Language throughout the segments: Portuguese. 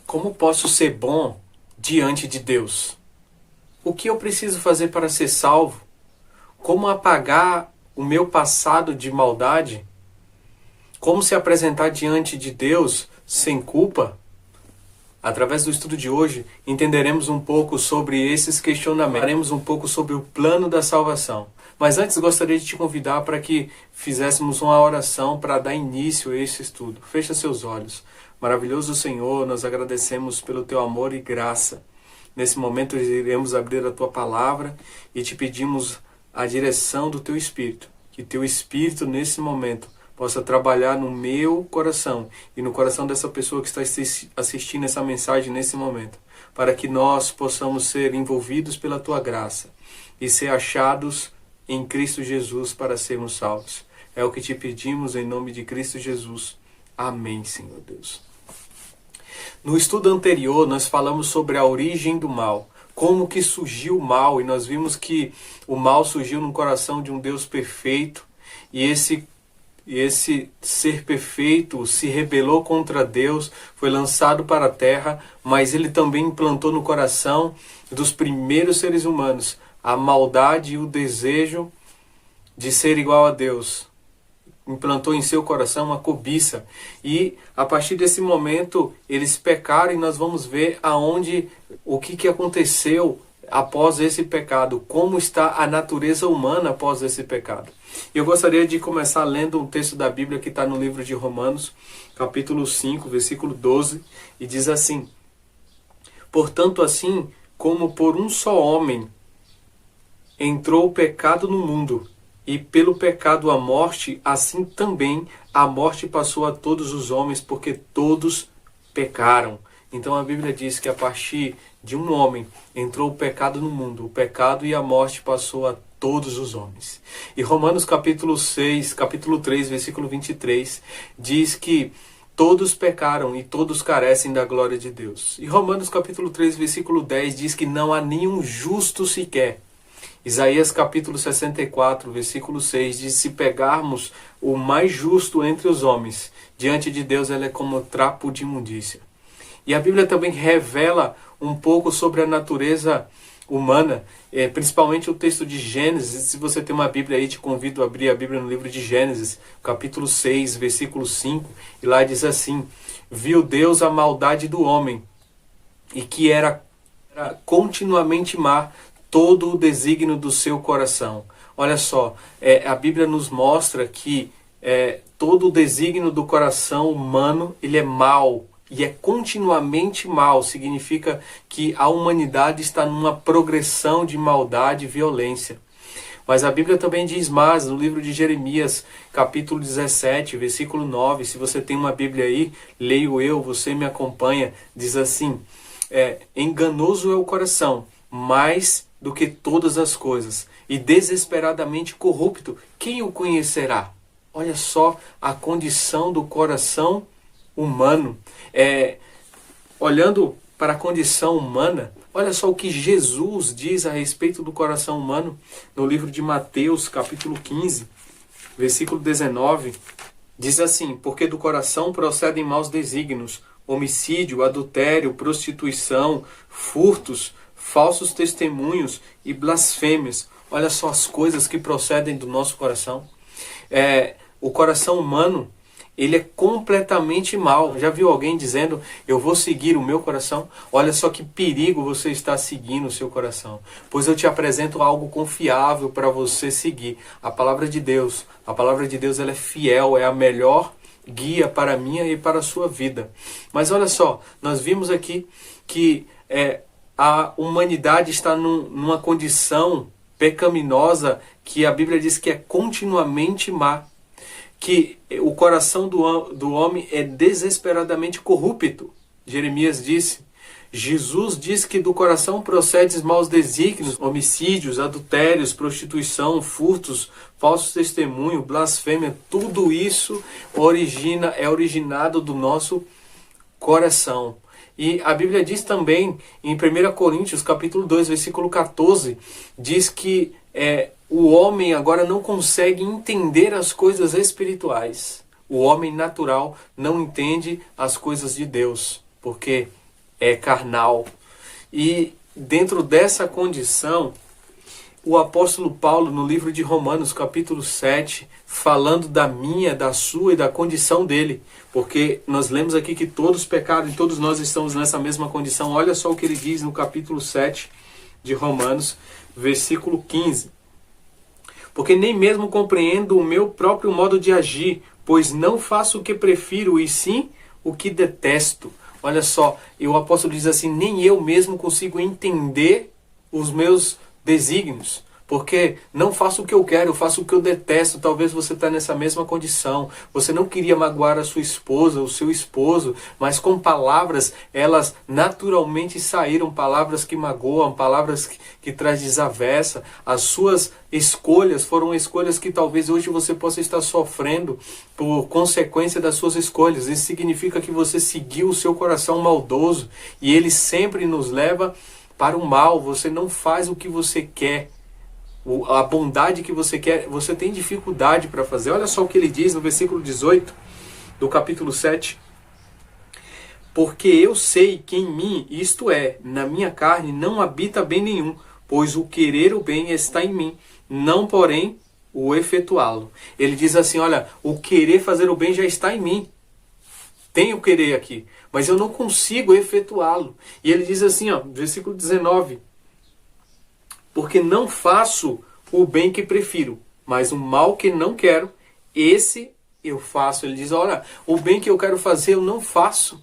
Como posso ser bom diante de Deus? O que eu preciso fazer para ser salvo? Como apagar o meu passado de maldade? Como se apresentar diante de Deus sem culpa? Através do estudo de hoje, entenderemos um pouco sobre esses questionamentos. Falaremos um pouco sobre o plano da salvação. Mas antes, gostaria de te convidar para que fizéssemos uma oração para dar início a esse estudo. Fecha seus olhos. Maravilhoso Senhor, nós agradecemos pelo Teu amor e graça. Nesse momento, iremos abrir a Tua palavra e te pedimos a direção do Teu Espírito. Que Teu Espírito, nesse momento, possa trabalhar no meu coração e no coração dessa pessoa que está assistindo essa mensagem nesse momento, para que nós possamos ser envolvidos pela Tua graça e ser achados em Cristo Jesus para sermos salvos. É o que te pedimos em nome de Cristo Jesus. Amém, Senhor Deus. No estudo anterior, nós falamos sobre a origem do mal, como que surgiu o mal, e nós vimos que o mal surgiu no coração de um Deus perfeito, e esse ser perfeito se rebelou contra Deus, foi lançado para a terra, mas ele também implantou no coração dos primeiros seres humanos a maldade e o desejo de ser igual a Deus. Implantou em seu coração uma cobiça. E a partir desse momento eles pecaram, e nós vamos ver o que aconteceu após esse pecado, como está a natureza humana após esse pecado. Eu gostaria de começar lendo um texto da Bíblia que está no livro de Romanos, capítulo 5, versículo 12, e diz assim: Portanto, assim como por um só homem entrou o pecado no mundo, e pelo pecado a morte, assim também a morte passou a todos os homens, porque todos pecaram. Então a Bíblia diz que a partir de um homem entrou o pecado no mundo, o pecado e a morte passou a todos os homens. E Romanos capítulo 3, versículo 23, diz que todos pecaram e todos carecem da glória de Deus. E Romanos capítulo 3, versículo 10 diz que não há nenhum justo sequer. Isaías capítulo 64, versículo 6 diz: se pegarmos o mais justo entre os homens, diante de Deus ele é como trapo de imundícia. E a Bíblia também revela um pouco sobre a natureza humana, principalmente o texto de Gênesis. Se você tem uma Bíblia aí, te convido a abrir a Bíblia no livro de Gênesis, capítulo 6, versículo 5, e lá diz assim: viu Deus a maldade do homem, e que era continuamente má todo o desígnio do seu coração. Olha só, a Bíblia nos mostra que todo o desígnio do coração humano, ele é mau, e é continuamente mal. Significa que a humanidade está numa progressão de maldade e violência. Mas a Bíblia também diz mais, no livro de Jeremias, capítulo 17, versículo 9, se você tem uma Bíblia aí, leio eu, você me acompanha, diz assim: enganoso é o coração, mais do que todas as coisas, e desesperadamente corrupto, quem o conhecerá? Olha só a condição do coração humano. Olhando para a condição humana, olha só o que Jesus diz a respeito do coração humano, no livro de Mateus, capítulo 15, versículo 19, diz assim: porque do coração procedem maus desígnios, homicídio, adultério, prostituição, furtos, falsos testemunhos e blasfêmias. Olha só as coisas que procedem do nosso coração. O coração humano, ele é completamente mau. Já viu alguém dizendo: eu vou seguir o meu coração? Olha só que perigo você está seguindo o seu coração. Pois eu te apresento algo confiável para você seguir. A palavra de Deus. A palavra de Deus, ela é fiel, é a melhor guia para a minha e para a sua vida. Mas olha só, nós vimos aqui que a humanidade está numa condição pecaminosa que a Bíblia diz que é continuamente má. Que o coração do homem é desesperadamente corrupto. Jeremias disse. Jesus diz que do coração procedem maus desígnios, homicídios, adultérios, prostituição, furtos, falsos testemunhos, blasfêmia. Tudo isso é originado do nosso coração. E a Bíblia diz também, em 1 Coríntios, capítulo 2, versículo 14, diz que o homem agora não consegue entender as coisas espirituais. O homem natural não entende as coisas de Deus, porque é carnal. E dentro dessa condição, o apóstolo Paulo, no livro de Romanos, capítulo 7, falando da minha, da sua e da condição dele, porque nós lemos aqui que todos pecaram e todos nós estamos nessa mesma condição. Olha só o que ele diz no capítulo 7 de Romanos, versículo 15. Porque nem mesmo compreendo o meu próprio modo de agir, pois não faço o que prefiro, e sim o que detesto. Olha só, e o apóstolo diz assim, nem eu mesmo consigo entender os meus desígnios, porque não faço o que eu quero, eu faço o que eu detesto. Talvez você está nessa mesma condição. Você não queria magoar a sua esposa, o seu esposo, mas com palavras, elas naturalmente saíram, palavras que magoam, palavras que traz desaversa. As suas escolhas foram escolhas que talvez hoje você possa estar sofrendo por consequência das suas escolhas. Isso significa que você seguiu o seu coração maldoso, e ele sempre nos leva para o mal. Você não faz o que você quer, a bondade que você quer, você tem dificuldade para fazer. Olha só o que ele diz no versículo 18 do capítulo 7. Porque eu sei que em mim, isto é, na minha carne, não habita bem nenhum, pois o querer o bem está em mim, não porém o efetuá-lo. Ele diz assim, olha, o querer fazer o bem já está em mim. Tem o querer aqui, mas eu não consigo efetuá-lo. E ele diz assim, ó, versículo 19. Porque não faço o bem que prefiro, mas o mal que não quero, esse eu faço. Ele diz, olha, o bem que eu quero fazer eu não faço,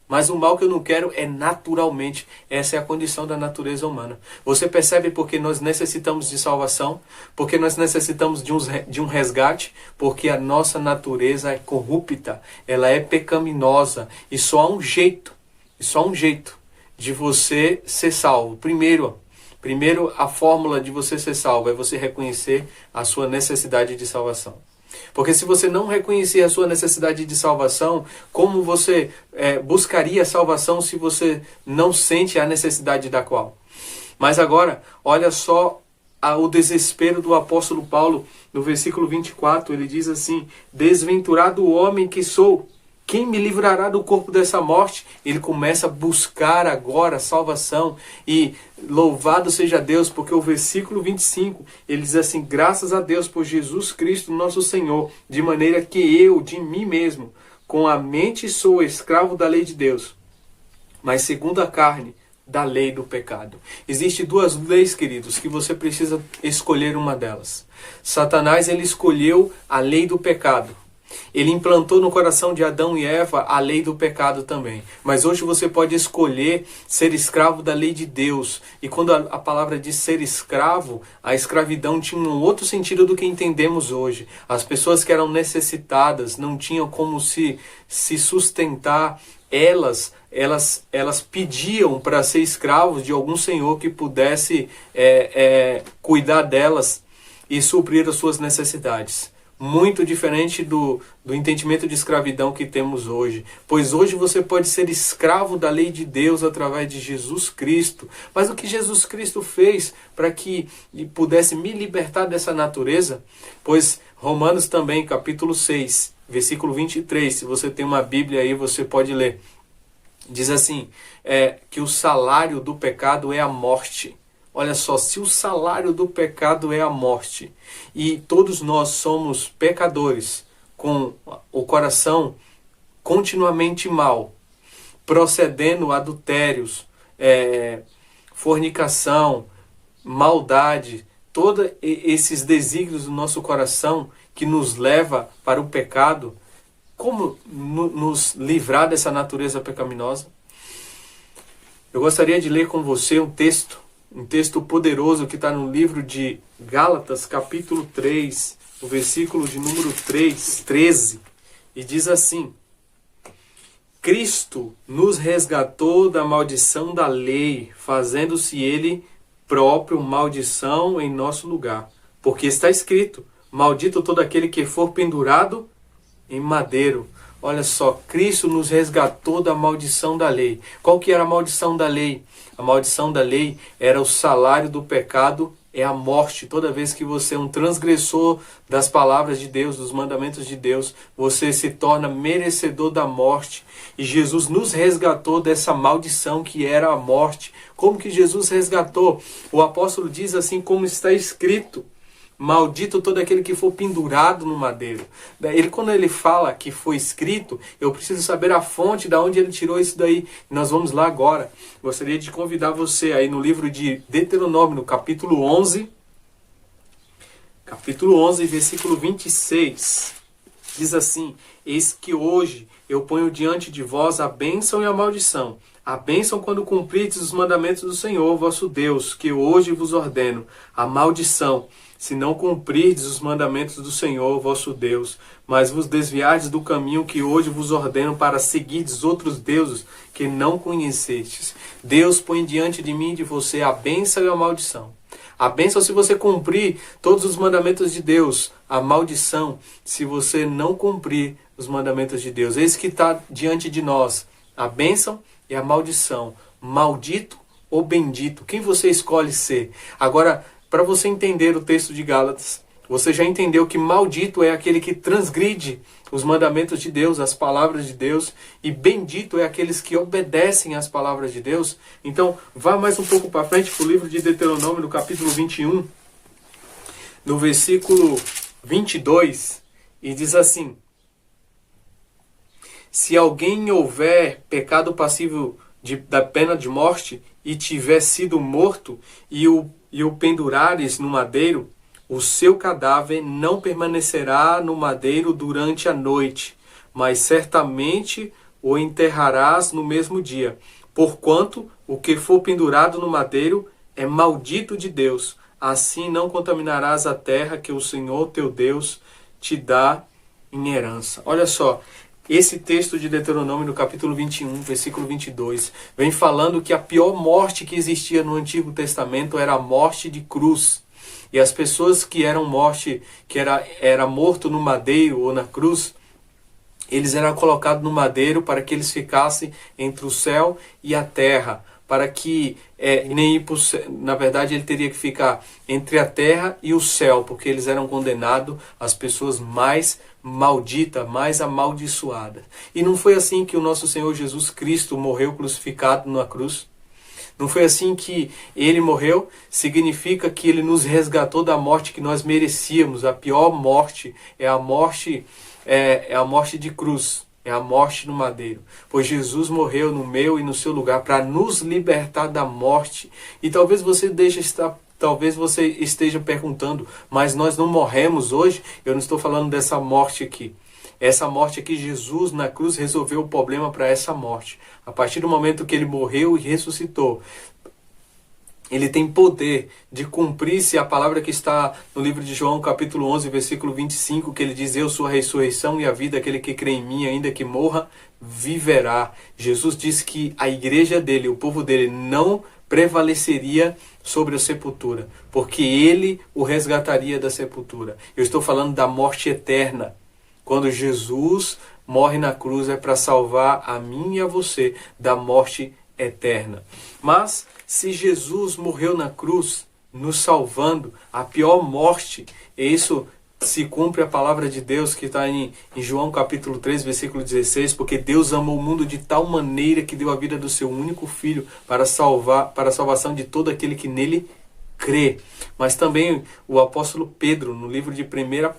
mas o mal que eu não quero é naturalmente. Essa é a condição da natureza humana. Você percebe porque nós necessitamos de salvação? Porque nós necessitamos de um resgate? Porque a nossa natureza é corrupta, ela é pecaminosa, e só há um jeito de você ser salvo. Primeiro, a fórmula de você ser salvo é você reconhecer a sua necessidade de salvação. Porque se você não reconhecer a sua necessidade de salvação, como você buscaria salvação se você não sente a necessidade da qual? Mas agora, olha só o desespero do apóstolo Paulo no versículo 24. Ele diz assim, desventurado o homem que sou, quem me livrará do corpo dessa morte? Ele começa a buscar agora a salvação, e louvado seja Deus, porque o versículo 25, ele diz assim, graças a Deus por Jesus Cristo nosso Senhor, de maneira que eu, de mim mesmo, com a mente sou escravo da lei de Deus, mas segundo a carne, da lei do pecado. Existem duas leis, queridos, que você precisa escolher uma delas. Satanás, ele escolheu a lei do pecado. Ele implantou no coração de Adão e Eva a lei do pecado também. Mas hoje você pode escolher ser escravo da lei de Deus. E quando a palavra diz ser escravo, a escravidão tinha um outro sentido do que entendemos hoje. As pessoas que eram necessitadas, não tinham como se sustentar, elas pediam para ser escravos de algum senhor que pudesse cuidar delas e suprir as suas necessidades. Muito diferente do entendimento de escravidão que temos hoje. Pois hoje você pode ser escravo da lei de Deus através de Jesus Cristo. Mas o que Jesus Cristo fez para que pudesse me libertar dessa natureza? Pois Romanos também, capítulo 6, versículo 23, se você tem uma Bíblia aí, você pode ler. Diz assim, que o salário do pecado é a morte. Olha só, se o salário do pecado é a morte, e todos nós somos pecadores, com o coração continuamente mal, procedendo adultérios, fornicação, maldade, todos esses desígnios do nosso coração que nos leva para o pecado, como nos livrar dessa natureza pecaminosa? Eu gostaria de ler com você um texto poderoso que está no livro de Gálatas, capítulo 3, o versículo de número 13, e diz assim, Cristo nos resgatou da maldição da lei, fazendo-se ele próprio maldição em nosso lugar. Porque está escrito, maldito todo aquele que for pendurado em madeiro. Olha só, Cristo nos resgatou da maldição da lei. Qual que era a maldição da lei? A maldição da lei era o salário do pecado, é a morte. Toda vez que você é um transgressor das palavras de Deus, dos mandamentos de Deus, você se torna merecedor da morte. E Jesus nos resgatou dessa maldição que era a morte. Como que Jesus resgatou? O apóstolo diz assim, como está escrito: maldito todo aquele que for pendurado no madeiro. Quando ele fala que foi escrito, eu preciso saber a fonte, de onde ele tirou isso daí. Nós vamos lá agora. Gostaria de convidar você aí no livro de Deuteronômio, no capítulo 11, versículo 26. Diz assim: eis que hoje eu ponho diante de vós a bênção e a maldição. A bênção quando cumprirdes os mandamentos do Senhor, vosso Deus, que hoje vos ordeno. A maldição, se não cumprirdes os mandamentos do Senhor, vosso Deus, mas vos desviardes do caminho que hoje vos ordeno para seguirdes outros deuses que não conhecestes. Deus põe diante de mim e de você a bênção e a maldição. A bênção se você cumprir todos os mandamentos de Deus. A maldição se você não cumprir os mandamentos de Deus. Eis que está diante de nós a bênção e a maldição. Maldito ou bendito. Quem você escolhe ser? Agora, para você entender o texto de Gálatas, você já entendeu que maldito é aquele que transgride os mandamentos de Deus, as palavras de Deus, e bendito é aqueles que obedecem às palavras de Deus. Então, vá mais um pouco para frente para o livro de Deuteronômio, no capítulo 21, no versículo 22, e diz assim: se alguém houver pecado passivo da pena de morte e tiver sido morto e o pendurares no madeiro, o seu cadáver não permanecerá no madeiro durante a noite, mas certamente o enterrarás no mesmo dia. Porquanto o que for pendurado no madeiro é maldito de Deus. Assim não contaminarás a terra que o Senhor teu Deus te dá em herança. Olha só. Esse texto de Deuteronômio, no capítulo 21, versículo 22, vem falando que a pior morte que existia no Antigo Testamento era a morte de cruz. E as pessoas que eram era morto no madeiro ou na cruz, eles eram colocados no madeiro para que eles ficassem entre o céu e a terra. Para que, na verdade, ele teria que ficar entre a terra e o céu, porque eles eram condenados às pessoas mais malditas, mais amaldiçoadas. E não foi assim que o nosso Senhor Jesus Cristo morreu crucificado na cruz. Não foi assim que ele morreu. Significa que ele nos resgatou da morte que nós merecíamos. A pior morte é a morte de cruz. É a morte no madeiro. Pois Jesus morreu no meu e no seu lugar para nos libertar da morte. E talvez você esteja perguntando, mas nós não morremos hoje? Eu não estou falando dessa morte aqui. Essa morte aqui, Jesus na cruz resolveu o problema para essa morte. A partir do momento que ele morreu e ressuscitou, ele tem poder de cumprir-se a palavra que está no livro de João, capítulo 11, versículo 25, que ele diz: eu sou a ressurreição e a vida, aquele que crê em mim, ainda que morra, viverá. Jesus disse que a igreja dele, o povo dele, não prevaleceria sobre a sepultura, porque ele o resgataria da sepultura. Eu estou falando da morte eterna. Quando Jesus morre na cruz é para salvar a mim e a você da morte eterna. Mas se Jesus morreu na cruz, nos salvando, a pior morte, e isso se cumpre a palavra de Deus que está em João capítulo 3, versículo 16, porque Deus amou o mundo de tal maneira que deu a vida do seu único Filho para a salvação de todo aquele que nele crê. Mas também o apóstolo Pedro, no livro de 1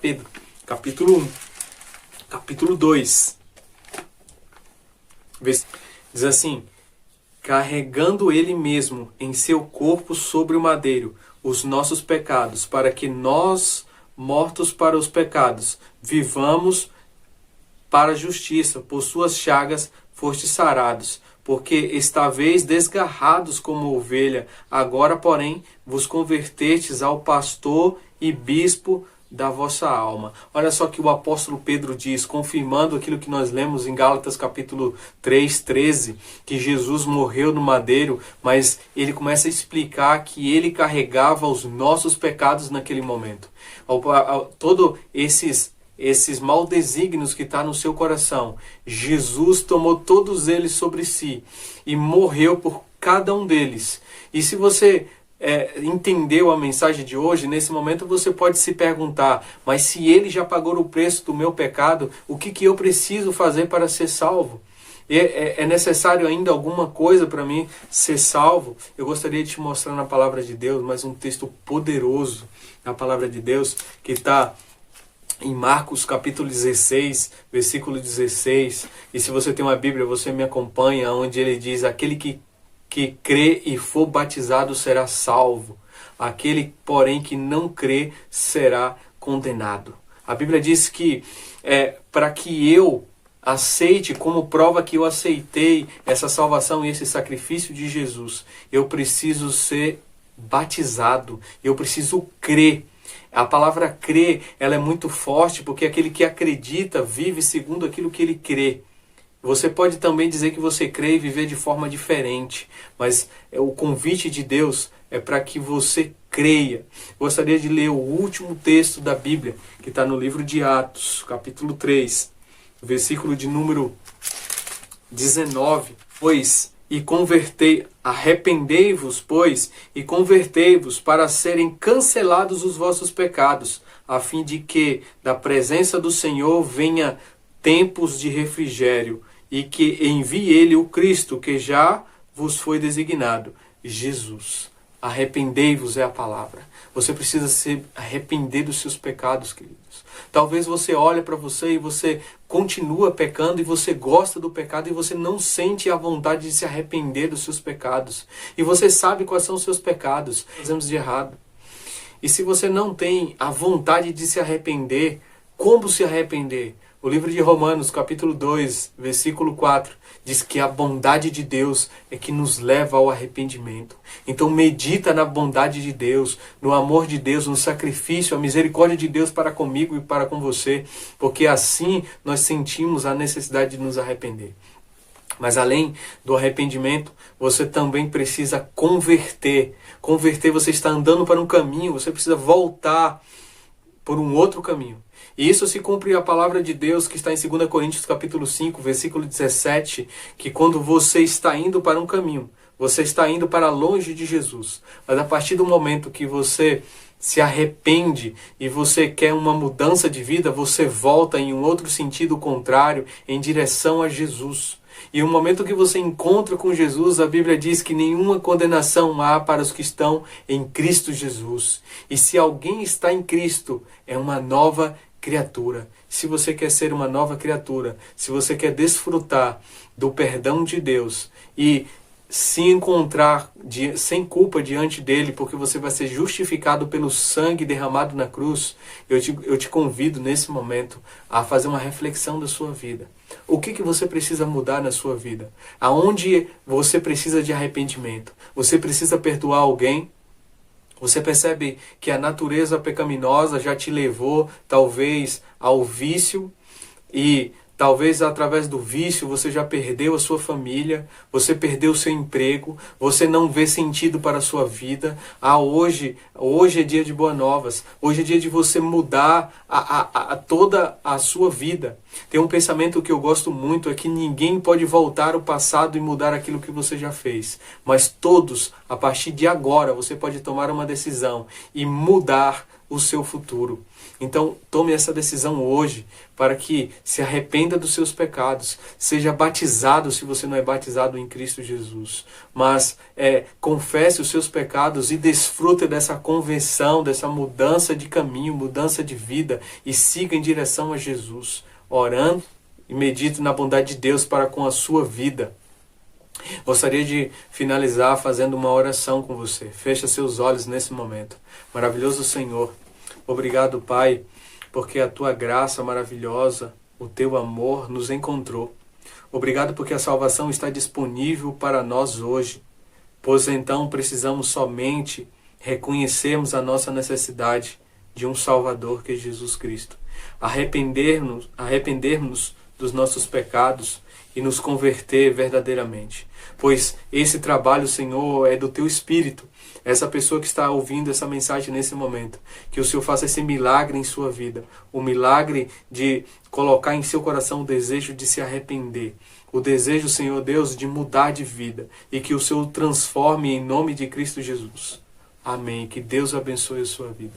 Pedro, capítulo 1, capítulo 2, diz assim: carregando ele mesmo em seu corpo sobre o madeiro os nossos pecados, para que nós, mortos para os pecados, vivamos para a justiça. Por suas chagas fostes sarados, porque estáveis desgarrados como ovelha, agora, porém, vos convertestes ao pastor e bispo da vossa alma. Olha só que o apóstolo Pedro diz, confirmando aquilo que nós lemos em Gálatas capítulo 3, 13, que Jesus morreu no madeiro, mas ele começa a explicar que ele carregava os nossos pecados naquele momento. Todos esses maldesígnios que está no seu coração, Jesus tomou todos eles sobre si e morreu por cada um deles. E se você entendeu a mensagem de hoje, nesse momento você pode se perguntar, mas se ele já pagou o preço do meu pecado, o que eu preciso fazer para ser salvo? É necessário ainda alguma coisa para mim ser salvo? Eu gostaria de te mostrar na palavra de Deus, mais um texto poderoso na palavra de Deus, que está em Marcos capítulo 16, versículo 16. E se você tem uma Bíblia, você me acompanha, onde ele diz: aquele que crê e for batizado será salvo. Aquele, porém, que não crê será condenado. A Bíblia diz que para que eu aceite, como prova que eu aceitei essa salvação e esse sacrifício de Jesus, eu preciso ser batizado, eu preciso crer. A palavra crer, ela é muito forte, porque aquele que acredita vive segundo aquilo que ele crê. Você pode também dizer que você crê e viver de forma diferente, mas o convite de Deus é para que você creia. Gostaria de ler o último texto da Bíblia, que está no livro de Atos, capítulo 3, versículo de número 19. Arrependei-vos, pois, e convertei-vos para serem cancelados os vossos pecados, a fim de que da presença do Senhor venha tempos de refrigério, e que envie ele o Cristo, que já vos foi designado, Jesus. Arrependei-vos é a palavra. Você precisa se arrepender dos seus pecados, queridos. Talvez você olhe para você e você continua pecando e você gosta do pecado e você não sente a vontade de se arrepender dos seus pecados. E você sabe quais são os seus pecados, fazemos de errado. E se você não tem a vontade de se arrepender, como se arrepender? O livro de Romanos, capítulo 2, versículo 4, diz que a bondade de Deus é que nos leva ao arrependimento. Então medita na bondade de Deus, no amor de Deus, no sacrifício, a misericórdia de Deus para comigo e para com você, porque assim nós sentimos a necessidade de nos arrepender. Mas além do arrependimento, você também precisa converter. Converter, você está andando para um caminho, você precisa voltar por um outro caminho. E isso se cumpre a palavra de Deus que está em 2 Coríntios capítulo 5, versículo 17, que quando você está indo para um caminho, você está indo para longe de Jesus. Mas a partir do momento que você se arrepende e você quer uma mudança de vida, você volta em um outro sentido contrário, em direção a Jesus. E no momento que você encontra com Jesus, a Bíblia diz que nenhuma condenação há para os que estão em Cristo Jesus. E se alguém está em Cristo, é uma nova criatura. Se você quer ser uma nova criatura, se você quer desfrutar do perdão de Deus e se encontrar sem culpa diante dele, porque você vai ser justificado pelo sangue derramado na cruz, eu te convido nesse momento a fazer uma reflexão da sua vida. O que você precisa mudar na sua vida? Aonde você precisa de arrependimento? Você precisa perdoar alguém? Você percebe que a natureza pecaminosa já te levou, talvez, ao vício e talvez através do vício você já perdeu a sua família, você perdeu o seu emprego, você não vê sentido para a sua vida. Hoje é dia de boas novas, hoje é dia de você mudar toda a sua vida. Tem um pensamento que eu gosto muito, é que ninguém pode voltar ao passado e mudar aquilo que você já fez. Mas todos, a partir de agora, você pode tomar uma decisão e mudar o seu futuro. Então, tome essa decisão hoje para que se arrependa dos seus pecados, seja batizado se você não é batizado em Cristo Jesus, mas confesse os seus pecados e desfrute dessa conversão, dessa mudança de caminho, mudança de vida e siga em direção a Jesus, orando e medite na bondade de Deus para com a sua vida. Gostaria de finalizar fazendo uma oração com você. Fecha seus olhos nesse momento. Maravilhoso Senhor, obrigado, Pai, porque a Tua graça maravilhosa, o Teu amor nos encontrou. Obrigado porque a salvação está disponível para nós hoje, pois então precisamos somente reconhecermos a nossa necessidade de um Salvador que é Jesus Cristo. Arrependermos dos nossos pecados e nos converter verdadeiramente. Pois esse trabalho, Senhor, é do Teu Espírito. Essa pessoa que está ouvindo essa mensagem nesse momento, que o Senhor faça esse milagre em sua vida. O milagre de colocar em seu coração o desejo de se arrepender. O desejo, Senhor Deus, de mudar de vida. E que o Senhor transforme em nome de Cristo Jesus. Amém. Que Deus abençoe a sua vida.